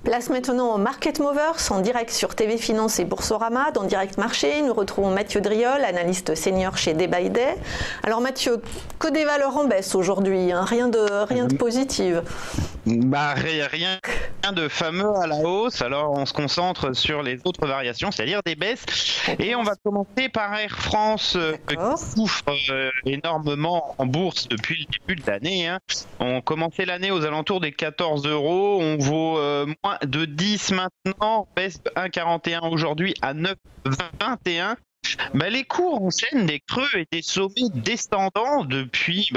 Place maintenant au Market Movers, en direct sur TV Finance et Boursorama. Dans Direct Marché, nous retrouvons Mathieu Driol, analyste senior chez Day by Day. Alors Mathieu, que des valeurs en baisse aujourd'hui, hein, rien de positif. Rien de fameux à la hausse, alors on se concentre sur les autres variations, c'est-à-dire des baisses. Et on va commencer par Air France, qui souffre énormément en bourse depuis le début de l'année. On commençait l'année aux alentours des 14 euros, on vaut moins de 10 maintenant, baisse de 1,41 aujourd'hui à 9,21. Les cours enchaînent des creux et des sommets descendants depuis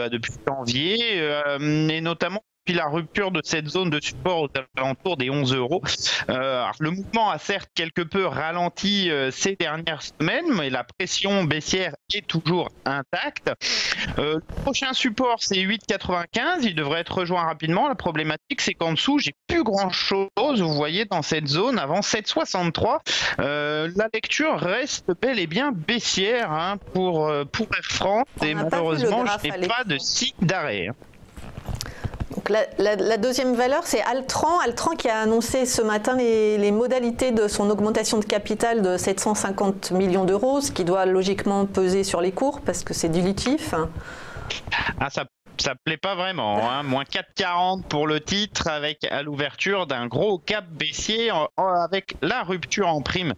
janvier, et notamment depuis la rupture de cette zone de support aux alentours des 11 euros. Le mouvement a certes quelque peu ralenti ces dernières semaines, mais la pression baissière est toujours intacte. Le prochain support, c'est 8,95. Il devrait être rejoint rapidement. La problématique, c'est qu'en dessous, j'ai plus grand-chose, vous voyez, dans cette zone avant 7,63. La lecture reste bel et bien baissière pour Air France, et malheureusement, je n'ai pas de signe d'arrêt. Donc la deuxième valeur, c'est Altran. Altran qui a annoncé ce matin les modalités de son augmentation de capital de 750 millions d'euros, ce qui doit logiquement peser sur les cours parce que c'est dilutif. Ça plaît pas vraiment, moins 4,40 pour le titre avec à l'ouverture d'un gros cap baissier avec la rupture en prime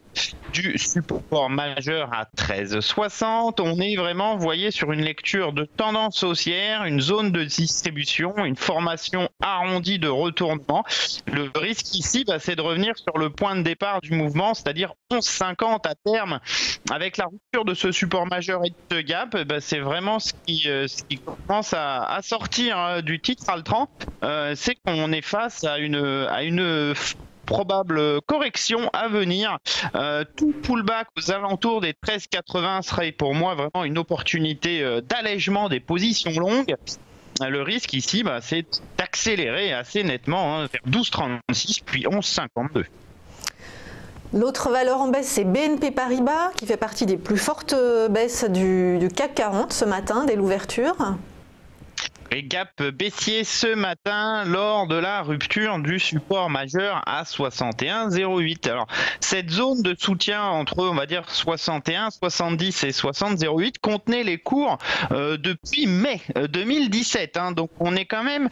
du support majeur à 13,60. On est vraiment, vous voyez, sur une lecture de tendance haussière, une zone de distribution, une formation arrondie de retournement. Le risque ici, c'est de revenir sur le point de départ du mouvement, c'est-à-dire 11,50 à terme. Avec la rupture de ce support majeur et de ce gap, c'est vraiment ce qui commence à sortir du titre Altran. C'est qu'on est face à une probable correction à venir. Tout pullback aux alentours des 13,80 serait pour moi vraiment une opportunité d'allègement des positions longues. Le risque ici, c'est d'accélérer assez nettement vers 12,36 puis 11,52. L'autre valeur en baisse, c'est BNP Paribas, qui fait partie des plus fortes baisses du CAC 40 ce matin, dès l'ouverture. Et gap baissier ce matin lors de la rupture du support majeur à 61,08. Alors, cette zone de soutien entre, on va dire, 61, 70 et 60,08 contenait les cours depuis mai 2017. Donc, on est quand même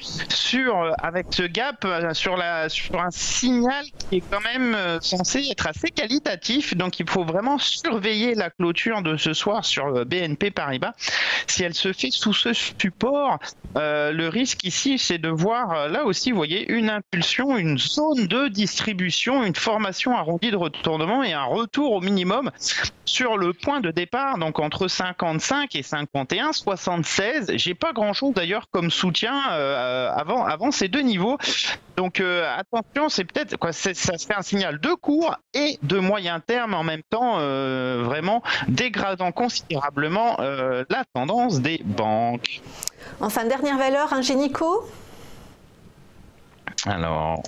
avec ce gap, sur un signal qui est quand même censé être assez qualitatif. Donc, il faut vraiment surveiller la clôture de ce soir sur BNP Paribas. Si elle se fait sous ce support, le risque ici, c'est de voir, là aussi, vous voyez, une impulsion, une zone de distribution, une formation arrondie de retournement et un retour au minimum sur le point de départ, donc entre 55 et 51, 76. J'ai pas grand-chose d'ailleurs comme soutien avant ces deux niveaux. Donc attention, c'est peut-être ça se fait un signal de court et de moyen terme en même temps, vraiment dégradant considérablement la tendance des banques. Enfin, dernière valeur, Ingenico. Alors,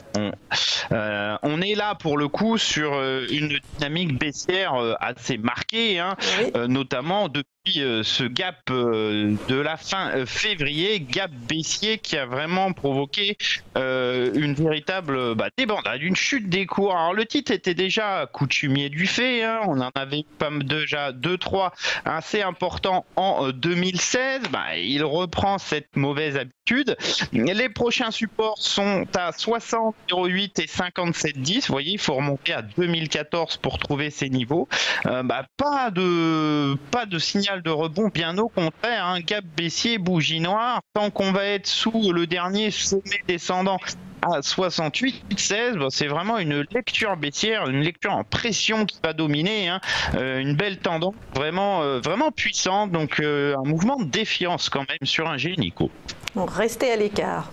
on est là pour le coup sur une dynamique baissière assez marquée, oui. Notamment depuis ce gap de la fin février, gap baissier qui a vraiment provoqué une véritable débandade, une chute des cours. Alors le titre était déjà coutumier du fait, on en avait déjà 2-3 assez importants en 2016. Il reprend cette mauvaise habitude. Les prochains supports sont à 60,08 et 57,10. Vous voyez, il faut remonter à 2014 pour trouver ces niveaux. Pas de signal de rebond, bien au contraire, gap baissier, bougie noire. Tant qu'on va être sous le dernier sommet descendant à 68,16, c'est vraiment une lecture baissière, une lecture en pression qui va dominer, une belle tendance vraiment puissante, donc un mouvement de défiance quand même sur Ingenico. Donc restez à l'écart.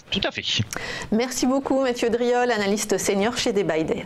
Tout à fait. Merci beaucoup Mathieu Driol, analyste senior chez Day by Day.